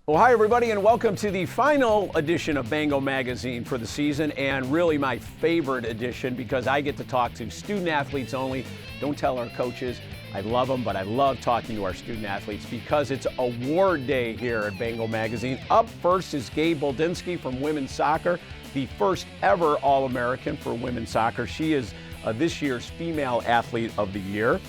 Well, hi everybody, and welcome to the final edition of Bangle magazine for the season, and really my favorite edition because I get to talk to student athletes only. Don't tell our coaches. I love them, but I love talking to our student athletes because it's award day here at Bangle magazine. Up first is Gabe Boldinski from women's soccer, the first ever All-American for women's soccer. She is this year's Female Athlete of the Year.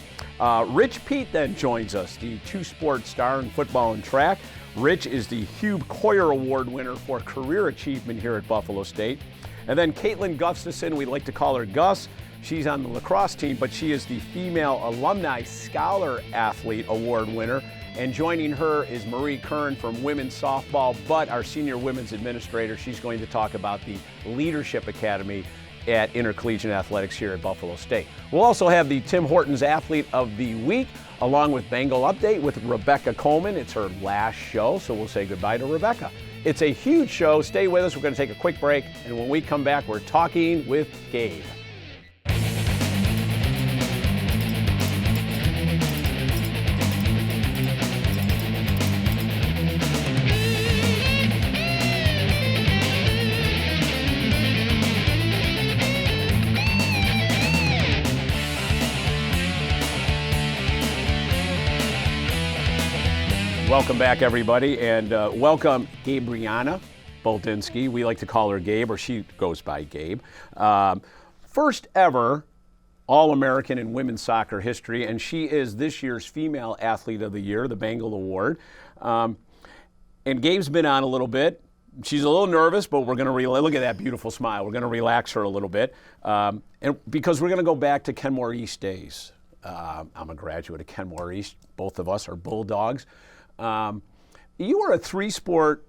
Rich Pete then joins us, the two-sport star in football and track. Rich is the Hugh Coyer Award winner for career achievement here at Buffalo State. And then Kaitlyn Gustafson, we like to call her Gus. She's on the lacrosse team, but she is the Female Alumni Scholar Athlete Award winner. And joining her is Marie Curran from women's softball, but our senior women's administrator. She's going to talk about the Leadership Academy at Intercollegiate Athletics here at Buffalo State. We'll also have the Tim Hortons Athlete of the Week, along with Bangle Update with Rebecca Coleman. It's her last show, so we'll say goodbye to Rebecca. It's a huge show. Stay with us. We're going to take a quick break, and when we come back, we're talking with Gabe. Welcome back, everybody, and welcome Gabrianna Boldinski. We like to call her Gabe, or she goes by Gabe. First ever All-American in women's soccer history, and she is this year's Female Athlete of the Year, the Bangle Award. And Gabe's been on a little bit. She's a little nervous, but we're going to look at that beautiful smile. We're going to relax her a little bit, and because we're going to go back to Kenmore East days. I'm a graduate of Kenmore East. Both of us are Bulldogs. You were a three-sport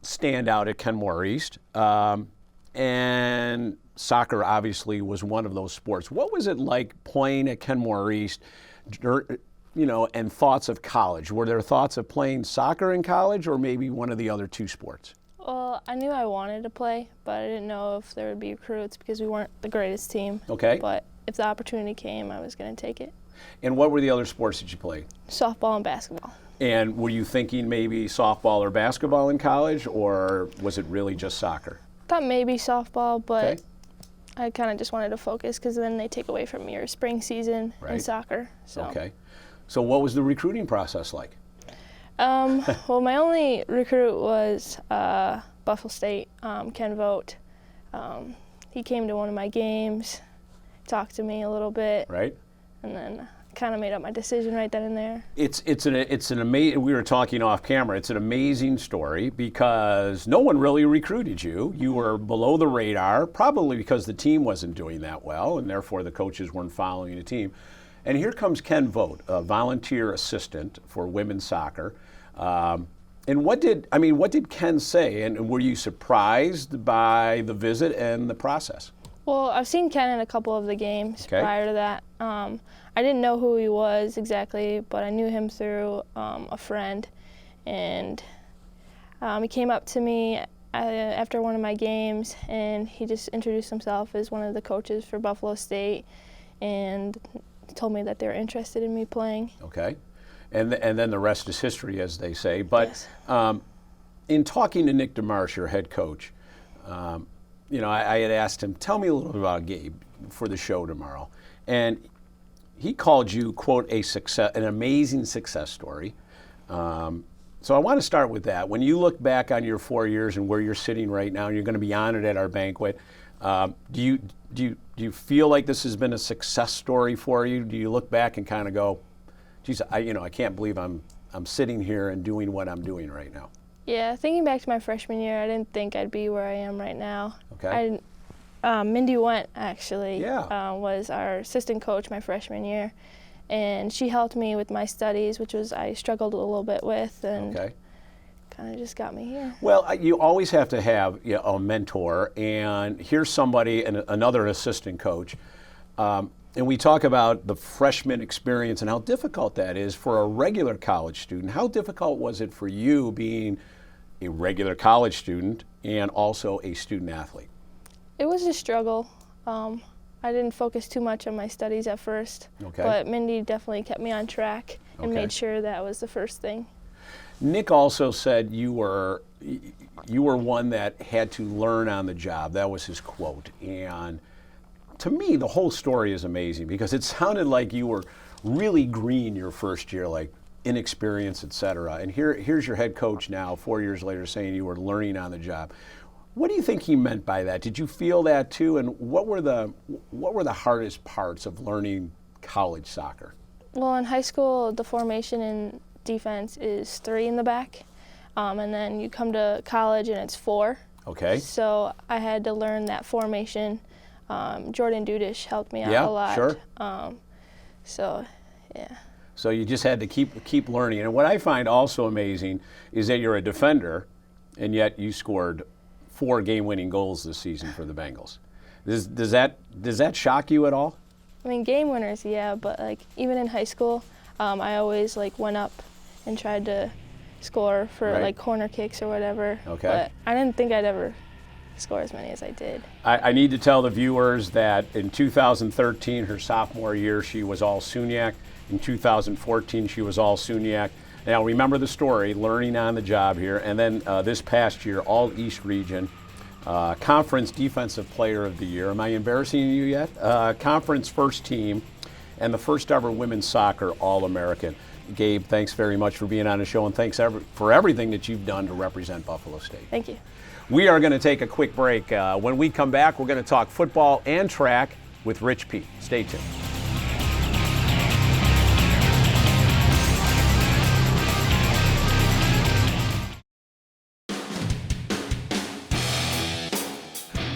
standout at Kenmore East, and soccer obviously was one of those sports. What was it like playing at Kenmore East, and thoughts of college? Were there thoughts of playing soccer in college or maybe one of the other two sports? Well, I knew I wanted to play, but I didn't know if there would be recruits because we weren't the greatest team. Okay. But if the opportunity came, I was going to take it. And what were the other sports that you played? Softball and basketball. And were you thinking maybe softball or basketball in college, or was it really just soccer? Thought maybe softball, but okay. I kind of just wanted to focus because then they take away from your spring season in soccer. So. Okay. So what was the recruiting process like? Well, my only recruit was Buffalo State, Ken Vogt. He came to one of my games, talked to me a little bit. Right. And then kind of made up my decision right then and there. It's an amazing. We were talking off camera. It's an amazing story because no one really recruited you. You were below the radar, probably because the team wasn't doing that well, and therefore the coaches weren't following the team. And here comes Ken Vogt, a volunteer assistant for women's soccer. And what did Ken say? And were you surprised by the visit and the process? Well, I've seen Ken in a couple of the games prior to that. I didn't know who he was exactly, but I knew him through a friend. And he came up to me after one of my games, and he just introduced himself as one of the coaches for Buffalo State and told me that they were interested in me playing. Okay. And then the rest is history, as they say. But yes. In talking to Nick DeMarsh, your head coach, I had asked him, tell me a little bit about Gabe for the show tomorrow. And he called you, quote, an amazing success story. So I want to start with that. When you look back on your 4 years and where you're sitting right now, and you're going to be honored at our banquet, do you feel like this has been a success story for you? Do you look back and kind of go, geez, I can't believe I'm sitting here and doing what I'm doing right now? Yeah, thinking back to my freshman year, I didn't think I'd be where I am right now. Okay. Mindy Went, actually, was our assistant coach my freshman year, and she helped me with my studies, which I struggled a little bit with, and kind of just got me here. Well, you always have to have a mentor, and here's somebody, another assistant coach, and we talk about the freshman experience and how difficult that is for a regular college student. How difficult was it for you being a regular college student and also a student athlete? It was a struggle. I didn't focus too much on my studies at first, but Mindy definitely kept me on track and made sure that was the first thing. Nick also said you were one that had to learn on the job. That was his quote. And to me, the whole story is amazing because it sounded like you were really green your first year, like inexperienced, et cetera. And here's your head coach now, 4 years later, saying you were learning on the job. What do you think he meant by that? Did you feel that too? And what were the hardest parts of learning college soccer? Well, in high school, the formation and defense is 3 in the back, and then you come to college and it's 4. Okay. So I had to learn that formation. Jordan Dudish helped me out a lot. Sure. So, yeah. So you just had to keep learning. And what I find also amazing is that you're a defender, and yet you scored 4 game-winning goals this season for the Bengals. Does that shock you at all? I mean, game winners, yeah, but like even in high school, I always like went up and tried to score for like corner kicks or whatever. Okay. But I didn't think I'd ever score as many as I did. I need to tell the viewers that in 2013, her sophomore year, she was all SUNYAC. In 2014, she was all SUNYAC. Now remember the story, learning on the job here, and then this past year, all East Region, Conference Defensive Player of the Year. Am I embarrassing you yet? Conference First Team, and the first ever women's soccer All-American. Gabe, thanks very much for being on the show, and thanks for everything that you've done to represent Buffalo State. Thank you. We are going to take a quick break. When we come back, we're going to talk football and track with Rich Pete. Stay tuned.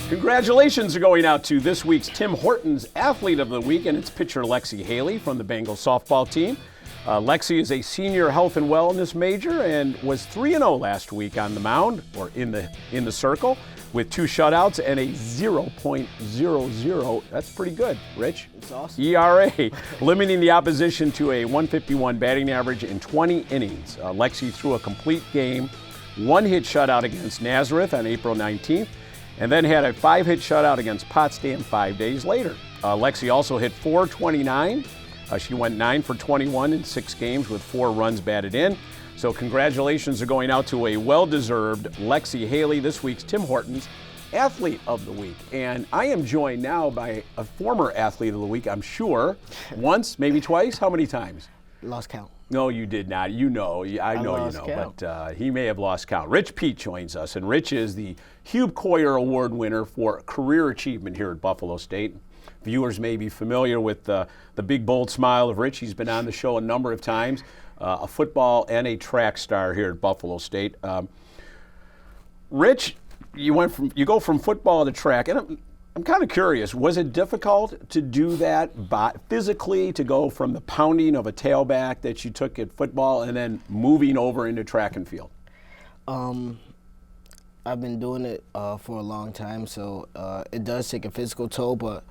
Congratulations are going out to this week's Tim Hortons Athlete of the Week, and it's pitcher Lexi Haley from the Bengal softball team. Lexi is a senior health and wellness major and was 3-0 last week on the mound, or in the circle, with 2 shutouts and a 0.00. That's pretty good, Rich. It's awesome. ERA, limiting the opposition to a 151 batting average in 20 innings. Lexi threw a complete game, 1-hit shutout against Nazareth on April 19th, and then had a 5-hit shutout against Potsdam 5 days later. Lexi also hit .429. She went 9 for 21 in 6 games with 4 runs batted in. So congratulations are going out to a well-deserved Lexi Haley, this week's Tim Hortons Athlete of the Week. And I am joined now by a former Athlete of the Week, I'm sure. Once, maybe twice. How many times? Lost count. No, you did not. You know, I know you know, count. But he may have lost count. Rich Pete joins us, and Rich is the Hugh Coyer Award winner for career achievement here at Buffalo State. Viewers may be familiar with the big, bold smile of Rich. He's been on the show a number of times, a football and a track star here at Buffalo State. Rich, you go from football to track, and I'm kind of curious, was it difficult to do that physically, to go from the pounding of a tailback that you took at football and then moving over into track and field? I've been doing it for a long time, so it does take a physical toll, but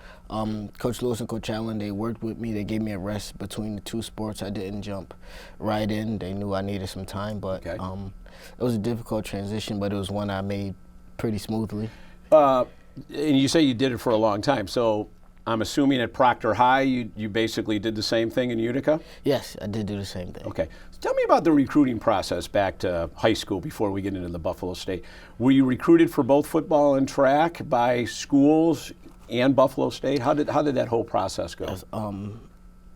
Coach Lewis and Coach Allen, they worked with me. They gave me a rest between the 2 sports. I didn't jump right in. They knew I needed some time, but okay. It was a difficult transition, but it was one I made pretty smoothly. And you say you did it for a long time, so I'm assuming at Proctor High you basically did the same thing in Utica? Yes, I did do the same thing. Okay. So tell me about the recruiting process back to high school before we get into the Buffalo State. Were you recruited for both football and track by schools and Buffalo State? How did that whole process go? Yes,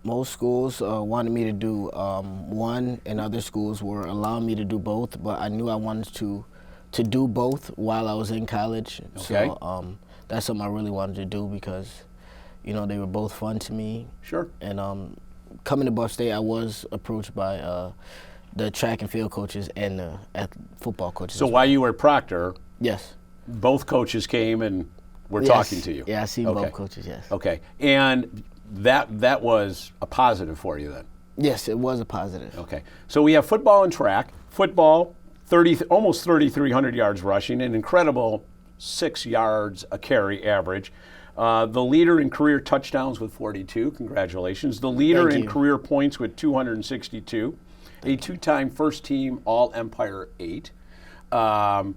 most schools wanted me to do one, and other schools were allowing me to do both, but I knew I wanted to do both while I was in college. Okay. So that's something I really wanted to do because, you know, they were both fun to me. Sure. And coming to Buff State, I was approached by the track and field coaches and the football coaches. So while you were at Proctor, yes, both coaches came and were talking to you? Yeah, I seen both coaches, yes. Okay. And that was a positive for you then? Yes, it was a positive. Okay. So we have football and track. Football, almost 3,300 yards rushing, an incredible 6 yards a carry average. The leader in career touchdowns with 42. Congratulations. The leader in career points with 262. A 2-time first team All-Empire 8. And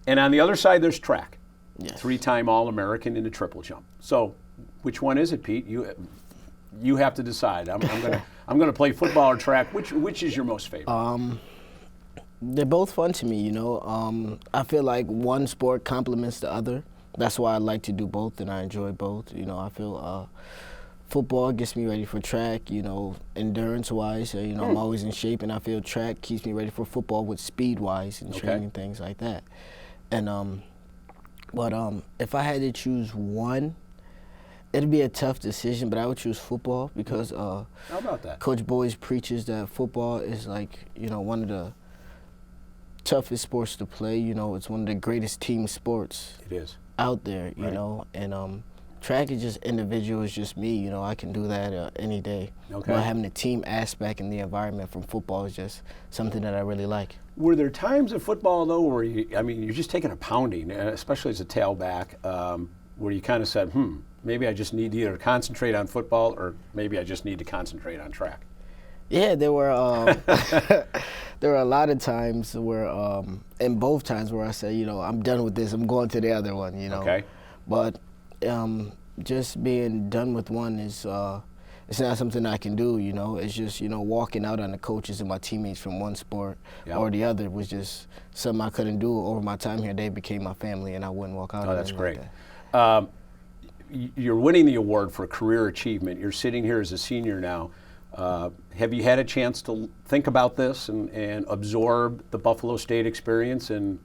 on the other side, there's track. Yes. 3-time All-American in the triple jump. So which one is it, Pete? You have to decide. I'm gonna play football or track. Which is your most favorite? They're both fun to me, I feel like one sport complements the other. That's why I like to do both, and I enjoy both. I feel football gets me ready for track, endurance-wise. I'm always in shape, and I feel track keeps me ready for football with speed-wise and training, things like that. And but if I had to choose one, it'd be a tough decision, but I would choose football because how about that? Coach Boyes preaches that football is one of the toughest sports to play. It's one of the greatest team sports. It is. Out there, and track is just individual, it's just me, I can do that any day. Okay. But having the team aspect and the environment from football is just something that I really like. Were there times in football, though, where you're just taking a pounding, especially as a tailback, where you kind of said, maybe I just need to either concentrate on football or maybe I just need to concentrate on track? Yeah, there were there were a lot of times where, and both times where I said, I'm done with this, I'm going to the other one, Okay. But just being done with one is, it's not something I can do, It's just, walking out on the coaches and my teammates from one sport or the other was just something I couldn't do. Over my time here, they became my family, and I wouldn't walk out. Oh, that's great. Like that. You're winning the award for career achievement. You're sitting here as a senior now. Have you had a chance to think about this and absorb the Buffalo State experience, and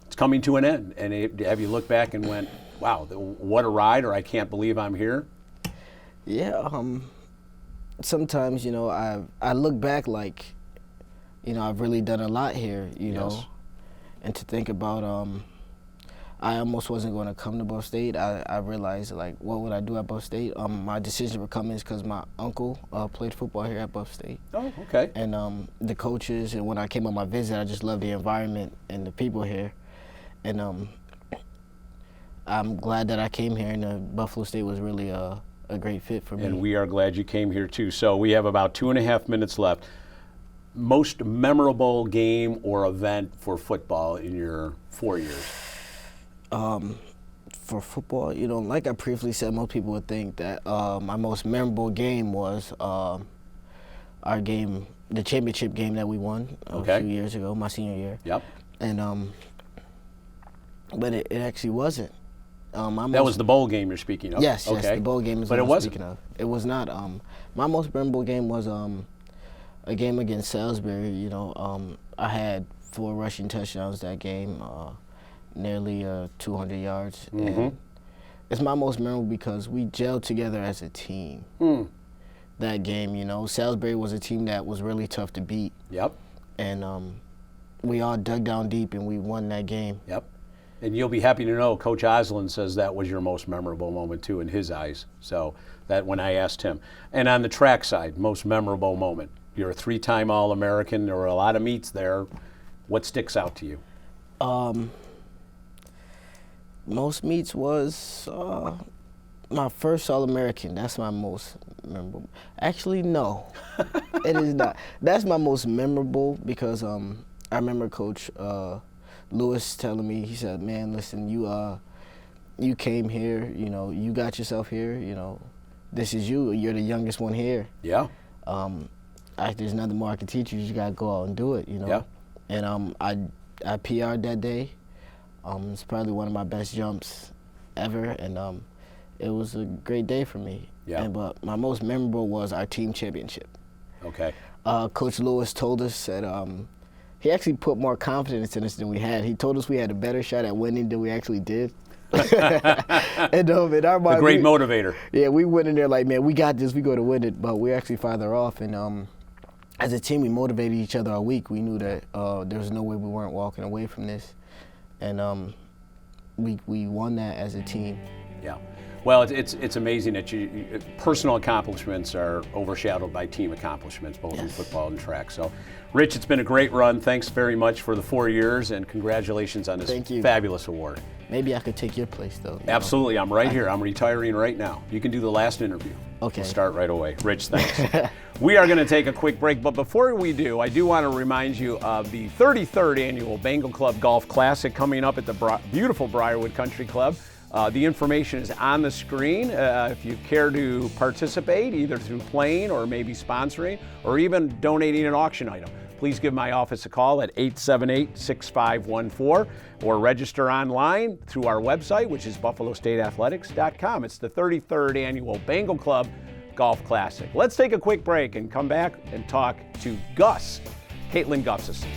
it's coming to an end? And have you looked back and went, wow, what a ride, or I can't believe I'm here? Yeah, sometimes, I look back like, I've really done a lot here, Yes. And to think about, I almost wasn't going to come to Buff State. I realized, what would I do at Buff State? My decision for coming is because my uncle played football here at Buff State. Oh, okay. And the coaches, and when I came on my visit, I just loved the environment and the people here. And I'm glad that I came here, and Buffalo State was really a great fit for me. And we are glad you came here, too. So we have about 2.5 minutes left. Most memorable game or event for football in your 4 years? For football, like I previously said, most people would think that my most memorable game was our game, the championship game that we won a few years ago, my senior year. Yep. And but it actually wasn't. That was the bowl game you're speaking of? Yes, okay. yes, the bowl game is what I'm speaking of. It was not. My most memorable game was a game against Salisbury. I had 4 rushing touchdowns that game. Nearly 200 yards. Mm-hmm. And it's my most memorable because we gelled together as a team. That game, Salisbury was a team that was really tough to beat. Yep. And we all dug down deep and we won that game. Yep. And you'll be happy to know Coach Oslin says that was your most memorable moment, too, in his eyes. So that when I asked him. And on the track side, most memorable moment. You're a 3-time All-American. There were a lot of meets there. What sticks out to you? Most meets was my first All-American. That's my most memorable. Actually, no, it is not. That's my most memorable because I remember Coach Lewis telling me, he said, man, listen, you came here, you got yourself here, this is you. You're the youngest one here. Yeah. There's nothing more I can teach you. You just got to go out and do it, Yeah. And I PR'd that day. It's probably one of my best jumps ever, and it was a great day for me. Yeah. But my most memorable was our team championship. Okay. Coach Lewis told us that he actually put more confidence in us than we had. He told us we had a better shot at winning than we actually did. And in our mind, a great motivator. Yeah, we went in there like, man, we got this. We go to win it, but we're actually farther off. And as a team, we motivated each other all week. We knew that there was no way we weren't walking away from this. And we won that as a team. Yeah. Well, it's amazing that personal accomplishments are overshadowed by team accomplishments, both in football and track. So, Rich, it's been a great run. Thanks very much for the 4 years, and congratulations on this fabulous award. Maybe I could take your place, though. Absolutely. I'm right here. I'm retiring right now. You can do the last interview. Okay. We'll start right away. Rich, thanks. We are going to take a quick break, but before we do, I do want to remind you of the 33rd Annual Bangle Club Golf Classic coming up at the beautiful Briarwood Country Club. The information is on the screen. If you care to participate, either through playing or maybe sponsoring or even donating an auction item, please give my office a call at 878-6514 or register online through our website, which is buffalostateathletics.com. It's the 33rd annual Bangle Club Golf Classic. Let's take a quick break and come back and talk to Kaitlyn Gustafson.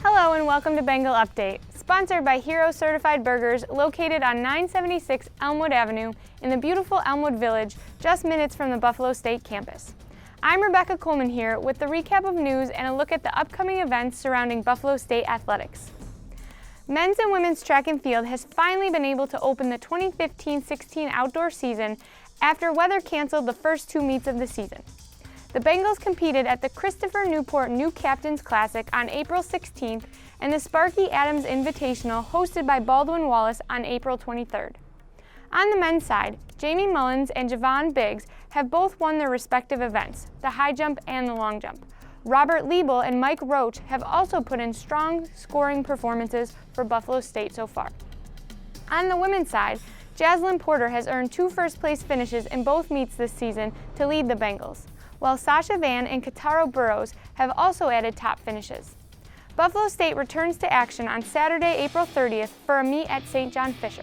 Hello and welcome to Bangle Update, sponsored by Hero Certified Burgers, located on 976 Elmwood Avenue in the beautiful Elmwood Village, just minutes from the Buffalo State campus. I'm Rebecca Coleman here with the recap of news and a look at the upcoming events surrounding Buffalo State athletics. Men's and women's track and field has finally been able to open the 2015-16 outdoor season after weather canceled the first 2 meets of the season. The Bengals competed at the Christopher Newport New Captains Classic on April 16th and the Sparky Adams Invitational hosted by Baldwin Wallace on April 23rd. On the men's side, Jamie Mullins and Javon Biggs have both won their respective events, the high jump and the long jump. Robert Liebel and Mike Roach have also put in strong scoring performances for Buffalo State so far. On the women's side, Jaslyn Porter has earned 2 first-place finishes in both meets this season to lead the Bengals, while Sasha Van and Kataro Burrows have also added top finishes. Buffalo State returns to action on Saturday, April 30th for a meet at St. John Fisher.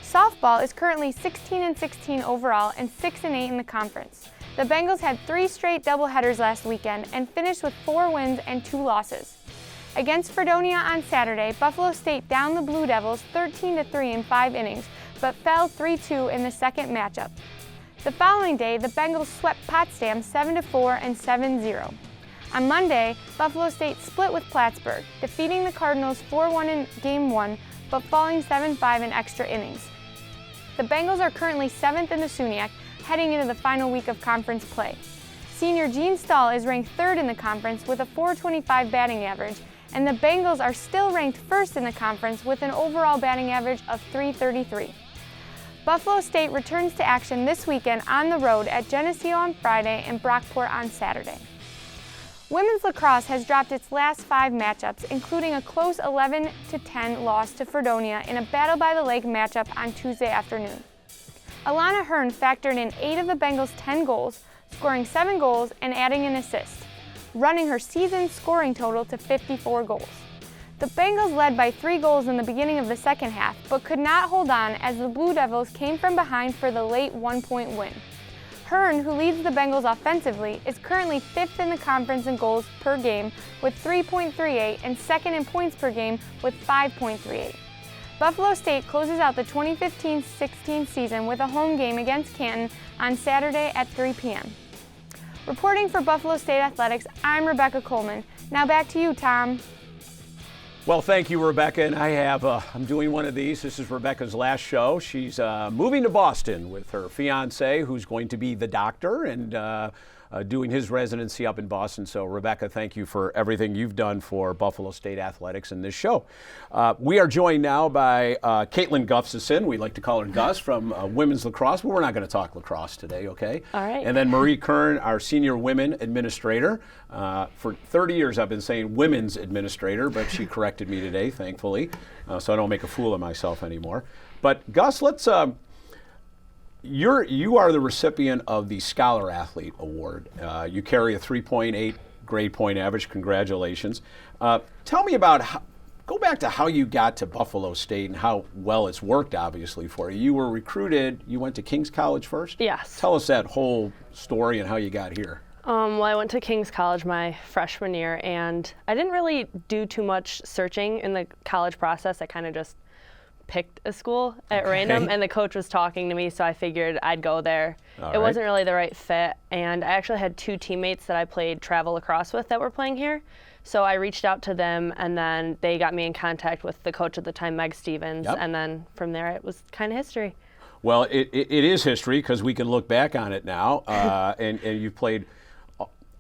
Softball is currently 16-16 overall and 6-8 in the conference. The Bengals had 3 straight doubleheaders last weekend and finished with 4 wins and 2 losses. Against Fredonia on Saturday, Buffalo State downed the Blue Devils 13-3 in 5 innings, but fell 3-2 in the second matchup. The following day, the Bengals swept Potsdam 7-4 and 7-0. On Monday, Buffalo State split with Plattsburgh, defeating the Cardinals 4-1 in Game 1, but falling 7-5 in extra innings. The Bengals are currently 7th in the SUNYAC, heading into the final week of conference play. Senior Gene Stahl is ranked 3rd in the conference with a .425 batting average, and the Bengals are still ranked 1st in the conference with an overall batting average of .333. Buffalo State returns to action this weekend on the road at Geneseo on Friday and Brockport on Saturday. Women's lacrosse has dropped its last 5 matchups, including a close 11-10 loss to Fredonia in a Battle by the Lake matchup on Tuesday afternoon. Alana Hearn factored in 8 of the Bengals' 10 goals, scoring 7 goals and adding an assist, running her season scoring total to 54 goals. The Bengals led by 3 goals in the beginning of the second half, but could not hold on as the Blue Devils came from behind for the late 1-point win. Hearn, who leads the Bengals offensively, is currently 5th in the conference in goals per game with 3.38 and 2nd in points per game with 5.38. Buffalo State closes out the 2015-16 season with a home game against Canton on Saturday at 3 p.m. Reporting for Buffalo State Athletics, I'm Rebecca Coleman. Now back to you, Tom. Well, thank you, Rebecca. And I'm doing one of these. This is Rebecca's last show. She's moving to Boston with her fiance, who's going to be the doctor and doing his residency up in Boston. So, Rebecca, thank you for everything you've done for Buffalo State Athletics in this show. We are joined now by Kaitlyn Gustafson. We like to call her Gus from women's lacrosse, but we're not going to talk lacrosse today, okay? All right. And then Marie Curran, our senior women administrator. For 30 years, I've been saying women's administrator, but she corrected me today, thankfully, so I don't make a fool of myself anymore. But Gus, let's. You are the recipient of the Scholar Athlete Award. You carry a 3.8 grade point average. Congratulations. Tell me about go back to how you got to Buffalo State and how well it's worked, obviously, for you. You were recruited. You went to King's College first? Yes. Tell us that whole story and how you got here. Well, I went to King's College my freshman year, and I didn't really do too much searching in the college process. I kind of just picked a school at random, and the coach was talking to me, so I figured I'd go there. It wasn't really the right fit, and I actually had 2 teammates that I played travel lacrosse with that were playing here. So I reached out to them, and then they got me in contact with the coach at the time, Meg Stevens, and then from there it was kind of history. Well, it is history because we can look back on it now, and you've played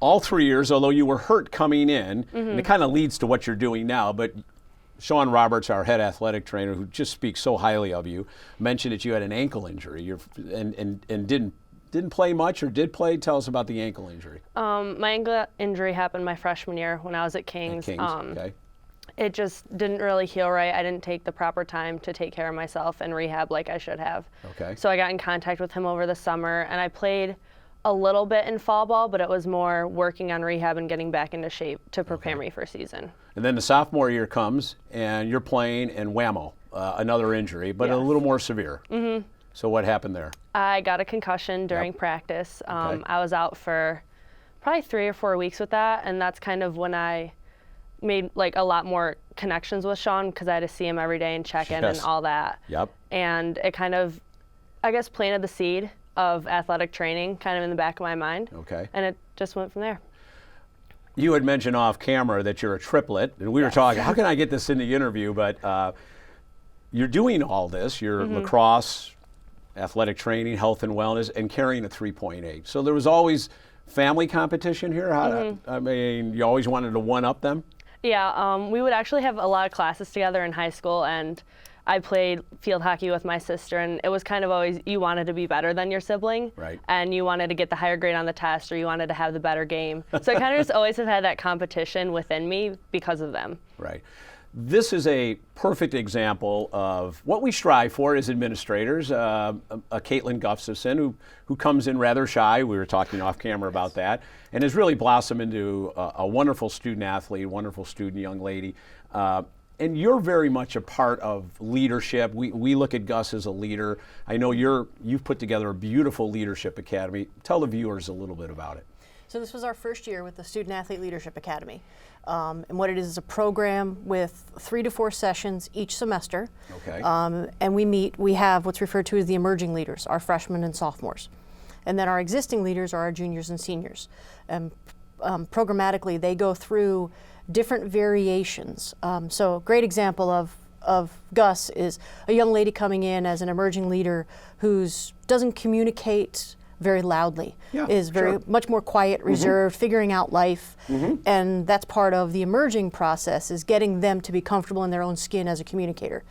all 3 years, although you were hurt coming in, and it kind of leads to what you're doing now. But Sean Roberts, our head athletic trainer, who just speaks so highly of you, mentioned that you had an ankle injury and didn't play much or did play. Tell us about the ankle injury. My ankle injury happened my freshman year when I was at King's. Okay. it just didn't really heal right. I didn't take the proper time to take care of myself and rehab like I should have. Okay. So I got in contact with him over the summer, and I played a little bit in fall ball, but it was more working on rehab and getting back into shape to prepare me for season. And then the sophomore year comes, and you're playing, and whammo, another injury, but a little more severe. Mm-hmm. So what happened there? I got a concussion during practice. I was out for probably 3 or 4 weeks with that, and that's kind of when I made like a lot more connections with Sean, because I had to see him every day and check in and all that. Yep. And it kind of, I guess, planted the seed of athletic training kind of in the back of my mind. Okay. And it just went from there. You had mentioned off camera that you're a triplet, and we were talking, how can I get this in the interview? But you're doing all this, your lacrosse, athletic training, health and wellness, and carrying a 3.8. So there was always family competition here? I mean, you always wanted to one-up them? Yeah, we would actually have a lot of classes together in high school, and I played field hockey with my sister, and it was kind of always, you wanted to be better than your sibling, right? And you wanted to get the higher grade on the test, or you wanted to have the better game. So I kind of just always have had that competition within me because of them. Right. This is a perfect example of what we strive for as administrators. A Kaitlyn Gustafson, who comes in rather shy, we were talking off camera about that, and has really blossomed into a wonderful student athlete, wonderful student young lady. And you're very much a part of leadership. We look at Gus as a leader. I know you've put together a beautiful leadership academy. Tell the viewers a little bit about it. So this was our first year with the Student Athlete Leadership Academy. And what it is a program with 3 to 4 sessions each semester. Okay. And we have what's referred to as the emerging leaders, our freshmen and sophomores. And then our existing leaders are our juniors and seniors. And programmatically, they go through different variations. So a great example of Gus is a young lady coming in as an emerging leader who doesn't communicate very loudly, is very much more quiet, reserved, figuring out life, and that's part of the emerging process, is getting them to be comfortable in their own skin as a communicator.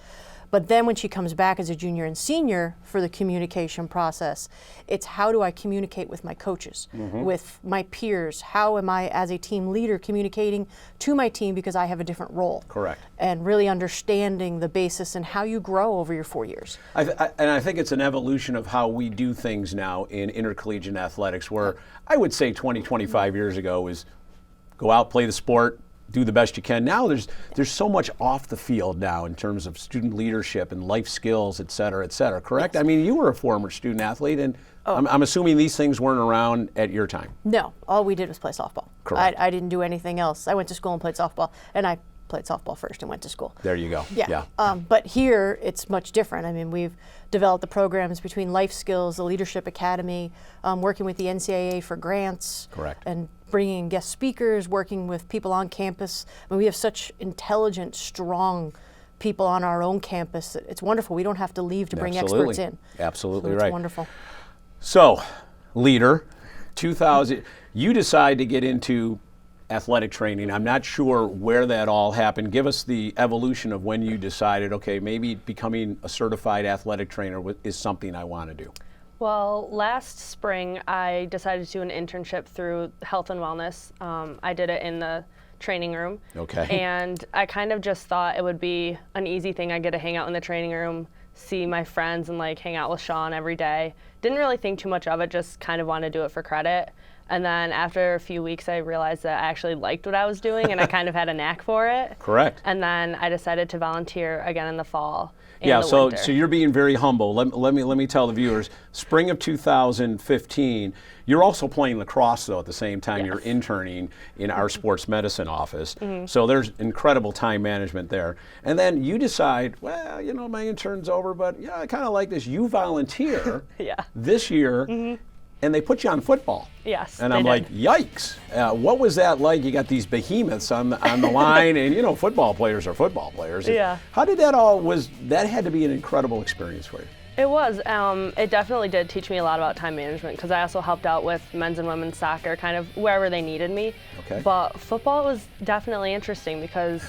But then when she comes back as a junior and senior for the communication process, it's how do I communicate with my coaches, with my peers? How am I as a team leader communicating to my team, because I have a different role? Correct. And really understanding the basis and how you grow over your 4 years. And I think it's an evolution of how we do things now in intercollegiate athletics, where I would say 20, 25 years ago was go out, play the sport, do the best you can. Now there's so much off the field now in terms of student leadership and life skills, et cetera, correct? Yes. I mean, you were a former student athlete, and I'm assuming these things weren't around at your time. No, all we did was play softball. Correct. I didn't do anything else. I went to school and played softball, and I played softball first and went to school. There you go. Yeah. But here, it's much different. I mean, we've developed the programs between Life Skills, the Leadership Academy, working with the NCAA for grants. Correct. And bringing in guest speakers, working with people on campus. I mean, we have such intelligent, strong people on our own campus. It's wonderful. We don't have to leave to bring experts in. Absolutely so right. It's wonderful. So, leader, 2000, you decide to get into athletic training. I'm not sure where that all happened. Give us the evolution of when you decided, okay, maybe becoming a certified athletic trainer is something I want to do. Well, last spring, I decided to do an internship through Health and Wellness. I did it in the training room. Okay. And I kind of just thought it would be an easy thing. I get to hang out in the training room, see my friends, and like hang out with Sean every day. Didn't really think too much of it, just kind of wanted to do it for credit. And then after a few weeks, I realized that I actually liked what I was doing, and I kind of had a knack for it. Correct. And then I decided to volunteer again in the fall. So you're being very humble. Let me tell the viewers, spring of 2015, you're also playing lacrosse though at the same time. Yes. You're interning in our sports medicine office. So there's incredible time management there. And then you decide, well, you know, my intern's over, but yeah, I kind of like this. You volunteer this year. And they put you on football. Yes. And I'm like, yikes. What was that like? You got these behemoths on the line, and you know, football players are football players. Yeah. How did that had to be an incredible experience for you? It was. It definitely did teach me a lot about time management, because I also helped out with men's and women's soccer, kind of wherever they needed me. Okay. But football was definitely interesting because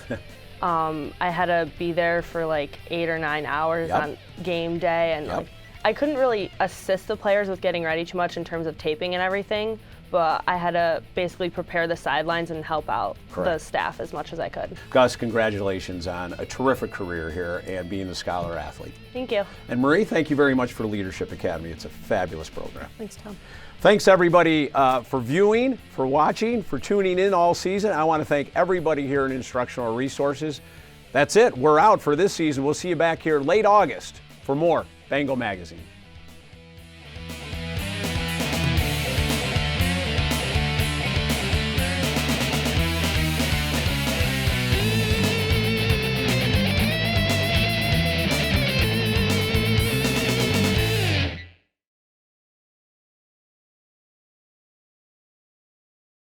I had to be there for like 8 or 9 hours on game day, and like, I couldn't really assist the players with getting ready too much in terms of taping and everything, but I had to basically prepare the sidelines and help out the staff as much as I could. Gus, congratulations on a terrific career here and being the Scholar Athlete. Thank you. And Marie, thank you very much for Leadership Academy. It's a fabulous program. Thanks, Tom. Thanks everybody for viewing, for watching, for tuning in all season. I want to thank everybody here in Instructional Resources. That's it. We're out for this season. We'll see you back here late August for more Bangle Magazine.